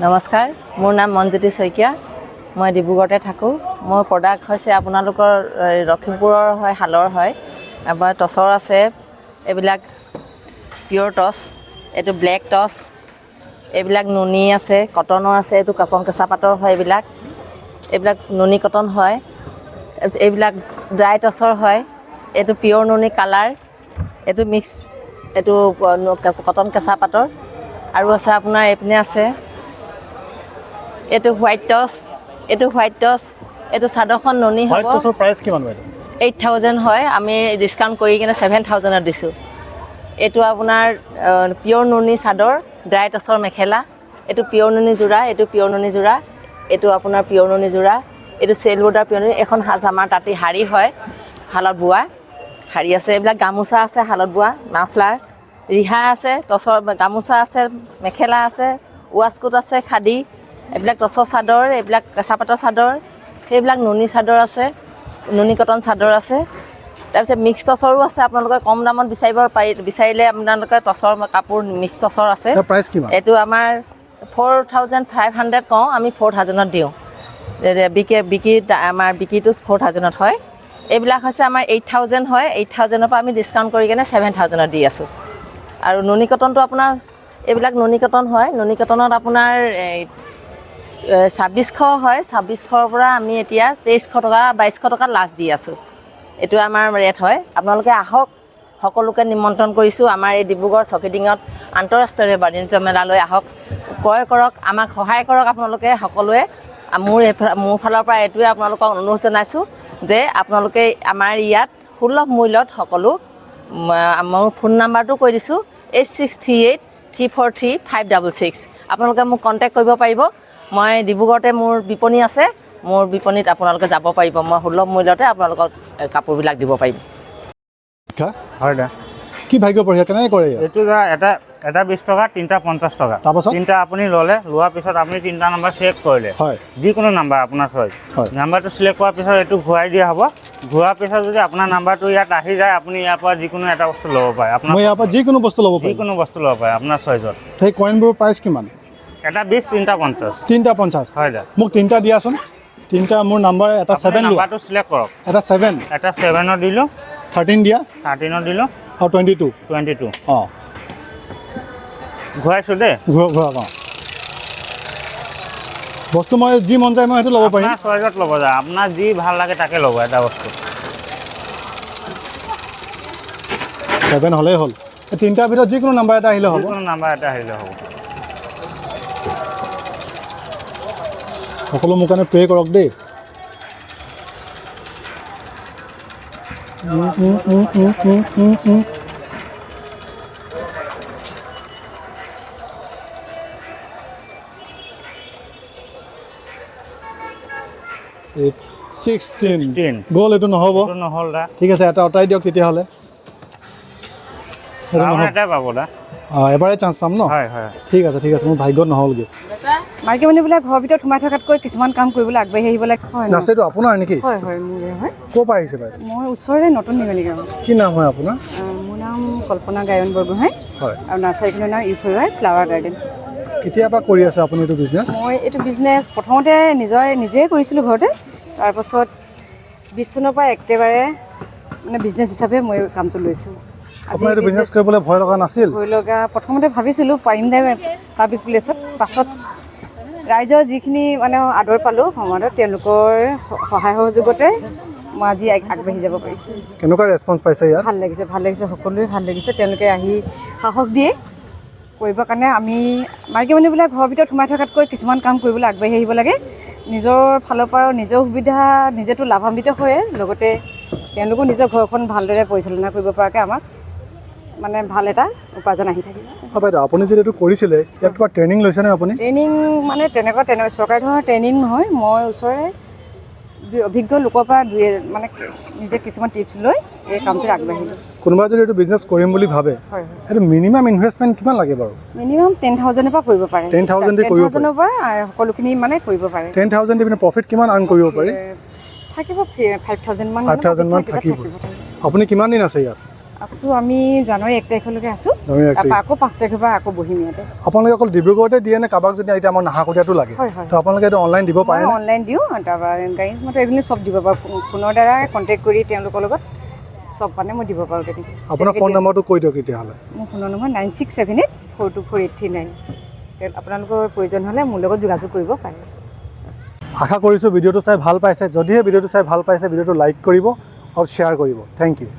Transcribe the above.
নমস্কাৰ, মোৰ নাম মঞ্জুতি শইকীয়া। মই ডিব্ৰুগড়তে থাকোঁ। মোৰ প্ৰডাক্ট হৈছে আপোনালোকৰ লখিমপুৰৰ হয়, শালৰ হয়। আমাৰ টচৰ আছে, এইবিলাক পিয়ৰ টচ, এইটো ব্লেক টচ, এইবিলাক নুনি আছে, কটনৰ আছে, এইটো কটন কেঁচা পাতৰ হয়। এইবিলাক নুনি কটন হয়। তাৰপিছত এইবিলাক ড্ৰাই টচৰ হয়, এইটো পিয়ৰ নুনি কালাৰ, এইটো মিক্স, এইটো কটন কেঁচা পাতৰ। আৰু আছে আপোনাৰ এইপিনে আছে এইটো হোৱাইট টচ, এইটো চাদৰখন নুনি হ'ব। হোৱাইট টচৰ প্ৰাইচ কিমান বাইদেউ? 8,000 হয়, আমি ডিছকাউণ্ট কৰি কিনে 7,000ত দিছোঁ। এইটো আপোনাৰ পিয়ৰ নুনি চাদৰ, ড্ৰাই টচৰ মেখেলা, এইটো পিয়ৰ নুনি যোৰা, এইটো আপোনাৰ পিয়ৰ নুনি যোৰা, এইটো চেলবৰ্ডাৰ পিয়ৰ নুনি। এখন আমাৰ তাতে শাৰী হয়, শালত বোৱা শাৰী আছে। এইবিলাক গামোচা আছে শালত বোৱা, মাফলাৰ, ৰিহা আছে, টচৰ গামোচা আছে, মেখেলা আছে, ৱাছকোট আছে, খাদী, এইবিলাক টচৰ চাদৰ, এইবিলাক কেঁচা পাতৰ চাদৰ, সেইবিলাক নুনি চাদৰ আছে, নুনি কটন চাদৰ আছে। তাৰপিছত মিক্স টচৰো আছে, আপোনালোকে কম দামত বিচাৰিলে আপোনালোকে টচৰ কাপোৰ মিক্স টচৰ আছে। প্ৰাইচ কিমান? এইটো আমাৰ 4,500 কওঁ, আমি 4,000ত দিওঁ। আমাৰ বিক্ৰীটো 4,000ত হয়। এইবিলাক হৈছে আমাৰ 8,000 হয়, 8,000ৰ পৰা আমি ডিছকাউণ্ট কৰি কিনে 7,000ত দি আছোঁ। আৰু নুনি কটনটো আপোনাৰ এইবিলাক নুনি কটন হয়, নুনি কটনত আপোনাৰ 2,600 হয়, 2,600ৰ পৰা আমি এতিয়া 2,300 টকা 2,200 টকা লাষ্ট দি আছোঁ। এইটো আমাৰ ৰেট হয়। আপোনালোকে আহক, সকলোকে নিমন্ত্ৰণ কৰিছোঁ আমাৰ এই ডিব্ৰুগড় চৌকিডিঙত আন্তঃৰাষ্ট্ৰীয় বাণিজ্য মেলালৈ আহক, ক্ৰয় কৰক, আমাক সহায় কৰক আপোনালোকে সকলোৱে। মোৰ ফালৰ পৰা এইটোৱে আপোনালোকক অনুৰোধ জনাইছোঁ যে আপোনালোকে আমাৰ ইয়াত সুলভ মূল্যত সকলো, মোৰ ফোন নাম্বাৰটো কৈ দিছোঁ 8638343566। আপোনালোকে মোক কণ্টেক্ট কৰিব পাৰিব। মই ডিব্ৰুগড়তে মোৰ বিপণী আছে, মোৰ বিপণীত আপোনালোকে যাব পাৰিব। মই সুলভ মূল্যতে আপোনালোকক কাপোৰবিলাক দিব পাৰিম। হয় দা, কি ভাগ্য পঢ়িয়া কেনেকৈ কৰে? এইটো এটা 20 টকা, 3টা 50 টকা। তাৰপাছত 3টা আপুনি ল'লে, লোৱাৰ পিছত আপুনি 3টা নাম্বাৰ চিলেক্ট কৰিলে, হয়, যিকোনো নাম্বাৰ আপোনাৰ চইচ। হয়, নাম্বাৰটো চিলেক্ট কৰাৰ পিছত এইটো ঘূৰাই দিয়া হ'ব। ঘূৰাৰ পিছত যদি আপোনাৰ নাম্বাৰটো ইয়াত আহি যায়, আপুনি ইয়াৰ পৰা যিকোনো এটা বস্তু ল'ব পাৰে। মই ইয়াৰ পৰা যিকোনো বস্তু ল'ব পাৰিম? যিকোনো বস্তু ল'ব পাৰে আপোনাৰ চইচত। সেই কইনবোৰৰ প্ৰাইচ কিমান? এটা 20, 3টা 50। 3টা 50? হয় দা। মোক 3টা দিয়াচোন। 3টা মোৰ নাম্বাৰ, এটা 7 লোৱা। নাম্বাৰটো চিলেক্ট কৰক। এটা 7, এটা 7ত দিলোঁ, 13 দিয়া, 13ত দিলোঁ, আৰু 22। অঁ, ঘূৰাইছোঁ দেই। ঘূৰা অঁ। বস্তু মই যি মন যায় মই সেইটো ল'ব পাৰিম? আপোনাৰ চইচত ল'ব যায়, আপোনাৰ যি ভাল লাগে তাকে ল'ব এটা বস্তু। 7 হ'লেই হ'ল। এই 3টাৰ ভিতৰত যিকোনো নাম্বাৰ এটা আহিলে হ'ব? যিকোনো নাম্বাৰ এটা আহিলে হ'ব। সকলো মোৰ কাৰণে প্ৰে কৰক দেই। It's 16 গ'ল, এইটো নহ'ব। নহ'ল দা, ঠিক আছে, এটা অঁতাই দিয়ক তেতিয়াহ'লে। এটাই পাব দা। অঁ, এবাৰে চান্স পাম ন? হয় হয়, ঠিক আছে, মোৰ ভাগ্যত নহ'লগৈ। মাইকী মানুহবিলাক ঘৰৰ ভিতৰত সোমাই থকাতকৈ কিছুমান কাম কৰিবলৈ আগবাঢ়ি আহিব লাগে। হয়, নাৰ্চাৰীটো আপোনাৰ নেকি? হয় হয়, মোৰে হয়। ক'ৰ পৰা আহিছে বাইদেউ? মই ওচৰৰে নতুন নিগনি গাঁও। কি নাম হয় আপোনাৰ? মোৰ নাম কল্পনা গায়ন বৰগোহাঁই। হয়। আৰু নাৰ্চাৰীখনৰ নাম ইউফোৰিয়া ফ্লাৱাৰ গাৰ্ডেন। কেতিয়াৰ পৰা কৰি আছে আপুনি এইটো বিজনেছ? মই এইটো বিজনেছ প্ৰথমতে নিজেই কৰিছিলোঁ ঘৰতে। তাৰপাছত 20 চনৰ পৰা একেবাৰে মানে বিজনেছ হিচাপে মই কামটো লৈছোঁ। আপোনাৰ এইটো বিজনেছ কৰিবলৈ ভয় লগা নাছিল? ভয় লগা প্ৰথমতে ভাবিছিলোঁ পাৰিম দে পাব্লিক প্লেচত। পাছত ৰাইজৰ যিখিনি মানে আদৰ পালোঁ সমাজত, তেওঁলোকৰ সহায় সহযোগতে মই আজি আগবাঢ়ি যাব পাৰিছোঁ। কেনেকুৱা ৰেছপন্স পাইছে ইয়াত? ভাল লাগিছে, সকলোৱে ভাল লাগিছে। তেওঁলোকে আহি সাহস দিয়ে কৰিবৰ কাৰণে। আমি মাইকী মানুহবিলাক ঘৰৰ ভিতৰত সোমাই থকাতকৈ কিছুমান কাম কৰিবলৈ আগবাঢ়ি আহিব লাগে। নিজৰ ফালৰ পৰা নিজৰ সুবিধা নিজেতো লাভান্বিত হয়ে, লগতে তেওঁলোকো নিজৰ ঘৰখন ভালদৰে পৰিচালনা কৰিব পৰাকৈ আমাক মানে ভাল এটা উপাৰ্জন আহি থাকে। বাইদেউ, আপুনি যদি এইটো কৰিছিলে ইয়াত কিবা ট্ৰেইনিং লৈছেনে আপুনি? ট্ৰেইনিং মানে তেনেকুৱা চৰকাৰী ধৰণৰ ট্ৰেইনিং নহয়। মই ওচৰৰে অভিজ্ঞ লোকৰ পৰা মানে নিজে কিছুমান টিপছ লৈ এই কামটোত আগবাঢ়িলোঁ। কোনোবাই যদি এইটো বিজনেছ কৰিম বুলি ভাবে, হয়, এইটো মিনিমাম ইনভেষ্টমেণ্ট কিমান লাগে বাৰু? মিনিমাম 10,000ৰ পৰা কৰিব পাৰে। 10,000 দি কৰিব পাৰে? 10,000ৰ পৰা সকলোখিনি মানে কৰিব পাৰে। 10,000 দি পিনে প্ৰফিট কিমান আৰ্ণ কৰিব পাৰি? থাকিব 5,000 মান। 5,000 মান থাকিব। আপুনি কিমান দিন আছে ইয়াত? আছোঁ আমি জানুৱাৰী 1 তাৰিখলৈকে আছোঁ জানুৱাৰী 1 তাৰপৰা আকৌ 5 তাৰিখৰ পৰা আকৌ বহিম ইয়াতে আপোনালোকে অকল ডিব্ৰুগড়তে দিয়ে নে কাৰোবাক যদি এতিয়া আমাৰ নাহাকতীয়াটো লাগে হয় হয় তো আপোনালোকে এইটো অনলাইন দিব পাৰে মই অনলাইন দিওঁ তাৰপৰা গাড়ী মটৰ এইখিনি চব দিব পাৰোঁ ফোনৰ দ্বাৰা কণ্টেক্ট কৰি তেওঁলোকৰ লগত চব মানে মই দিব পাৰোঁ তেনেকৈ আপোনাৰ ফোন নম্বৰটো কৈ দিয়ক তেতিয়াহ'লে মোৰ ফোনৰ নম্বৰ 9678424839 আপোনালোকৰ প্ৰয়োজন হ'লে মোৰ লগত যোগাযোগ কৰিব পাৰে আশা কৰিছোঁ ভিডিঅ'টো চাই ভাল পাইছে যদিহে ভিডিঅ'টো চাই ভাল পাইছে ভিডিঅ'টো লাইক কৰিব আৰু শ্বেয়াৰ কৰিব থেংক ইউ